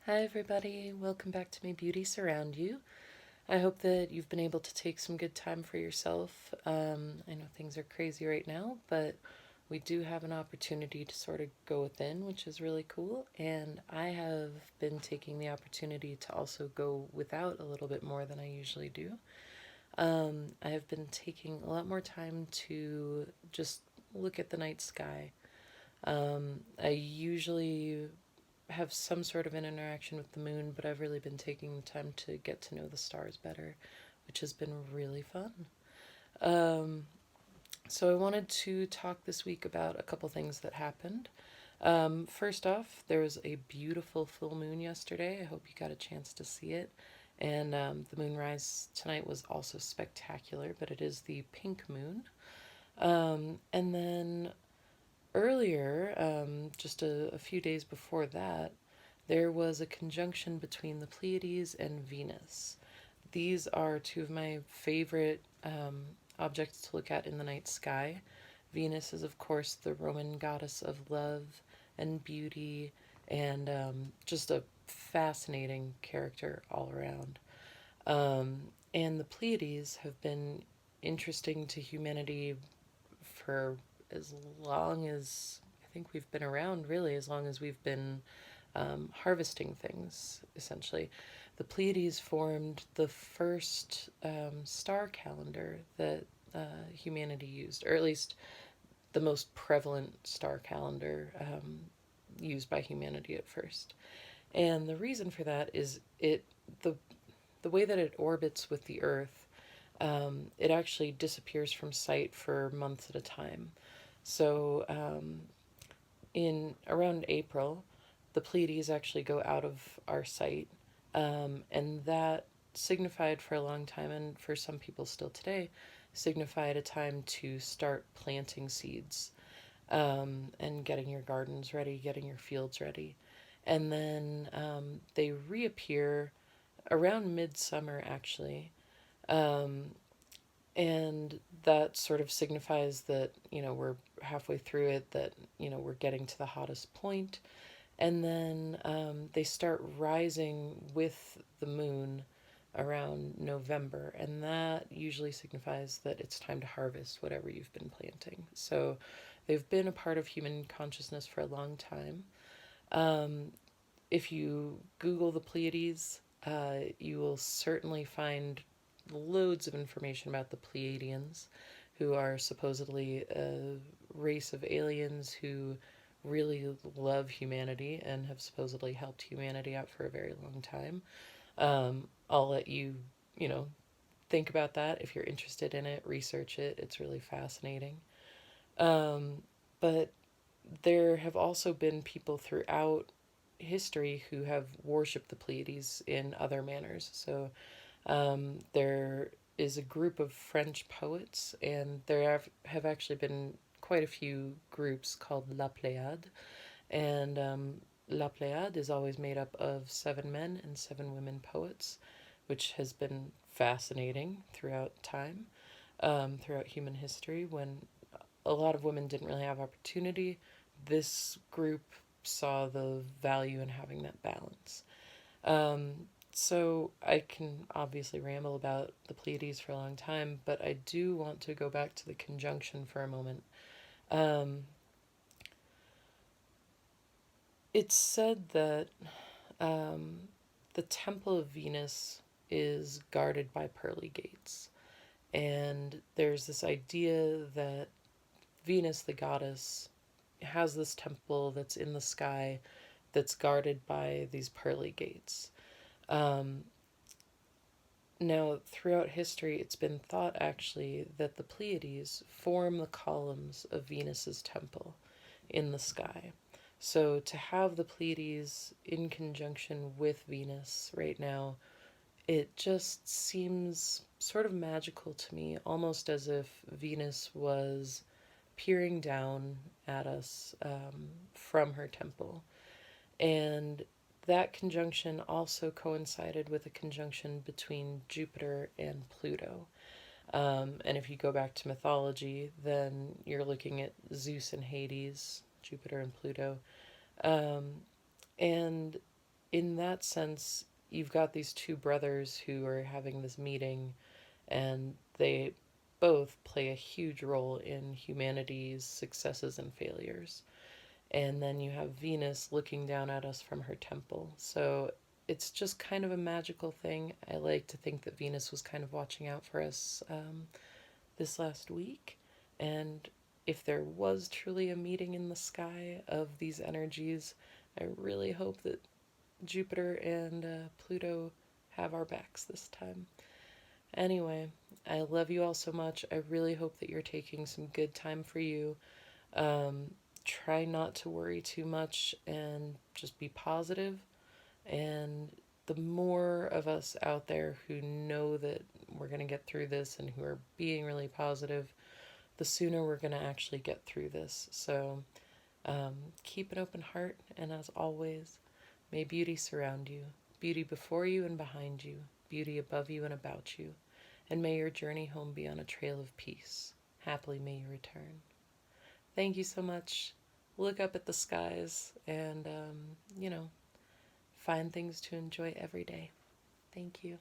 Hi, everybody. Welcome back to May Beauty Surround You. I hope that you've been able to take some good time for yourself. I know things are crazy right now, but we do have an opportunity to sort of go within, which is really cool. And I have been taking the opportunity to also go without a little bit more than I usually do. I have been taking a lot more time to just look at the night sky. I usually have some sort of an interaction with the moon, but I've really been taking the time to get to know the stars better, which has been really fun. Um, so I wanted to talk this week about a couple things that happened. First off, there was a beautiful full moon yesterday. I hope you got a chance to see it. And the moonrise tonight was also spectacular, but it is the pink moon. And then earlier, just a few days before that, there was a conjunction between the Pleiades and Venus. These are two of my favorite objects to look at in the night sky. Venus is, of course, the Roman goddess of love and beauty, and just a fascinating character all around. And the Pleiades have been interesting to humanity for as long as I think we've been around, really, as long as we've been harvesting things, essentially. The Pleiades formed the first star calendar that humanity used, or at least the most prevalent star calendar used by humanity at first. And the reason for that is the the way that it orbits with the Earth. It actually disappears from sight for months at a time. So in around April, the Pleiades actually go out of our sight, and that signified for a long time, and for some people still today, signified a time to start planting seeds and getting your gardens ready, getting your fields ready. And then they reappear around midsummer, actually. Um, and that sort of signifies that, we're halfway through it, that, we're getting to the hottest point. And then they start rising with the moon around November, and that usually signifies that it's time to harvest whatever you've been planting. So they've been a part of human consciousness for a long time. Um, if you Google the Pleiades, you will certainly find loads of information about the Pleiadians, who are supposedly a race of aliens who really love humanity and have supposedly helped humanity out for a very long time. I'll let you, you know, think about that. If you're interested in it, research it. It's really fascinating. Um, but there have also been people throughout history who have worshipped the Pleiades in other manners. So there is a group of French poets, and have actually been quite a few groups called La Pléiade. And La Pléiade is always made up of 7 men and 7 women poets, which has been fascinating throughout time, throughout human history. When a lot of women didn't really have opportunity, this group saw the value in having that balance. So I can obviously ramble about the Pleiades for a long time, but I do want to go back to the conjunction for a moment. Um, it's said that um, the Temple of Venus is guarded by pearly gates, and there's this idea that Venus, the goddess, has this temple that's in the sky that's guarded by these pearly gates. Um, Now, throughout history, it's been thought actually that the Pleiades form the columns of Venus's temple in the sky. So to have the Pleiades in conjunction with Venus right now, it just seems sort of magical to me, almost as if Venus was peering down at us from her temple. And that conjunction also coincided with a conjunction between Jupiter and Pluto. And if you go back to mythology, then you're looking at Zeus and Hades, Jupiter and Pluto. Um, and in that sense, you've got these two brothers who are having this meeting, and they both play a huge role in humanity's successes and failures. And then you have Venus looking down at us from her temple. So it's just kind of a magical thing. I like to think that Venus was kind of watching out for us this last week. And if there was truly a meeting in the sky of these energies, I really hope that Jupiter and Pluto have our backs this time. Anyway, I love you all so much. I really hope that you're taking some good time for you. Um, Try not to worry too much and just be positive. And the more of us out there who know that we're going to get through this and who are being really positive, the sooner we're going to actually get through this. So keep an open heart, and as always, may beauty surround you, beauty before you and behind you, beauty above you and about you, and may your journey home be on a trail of peace. Happily may you return. Thank you so much. Look up at the skies and, find things to enjoy every day. Thank you.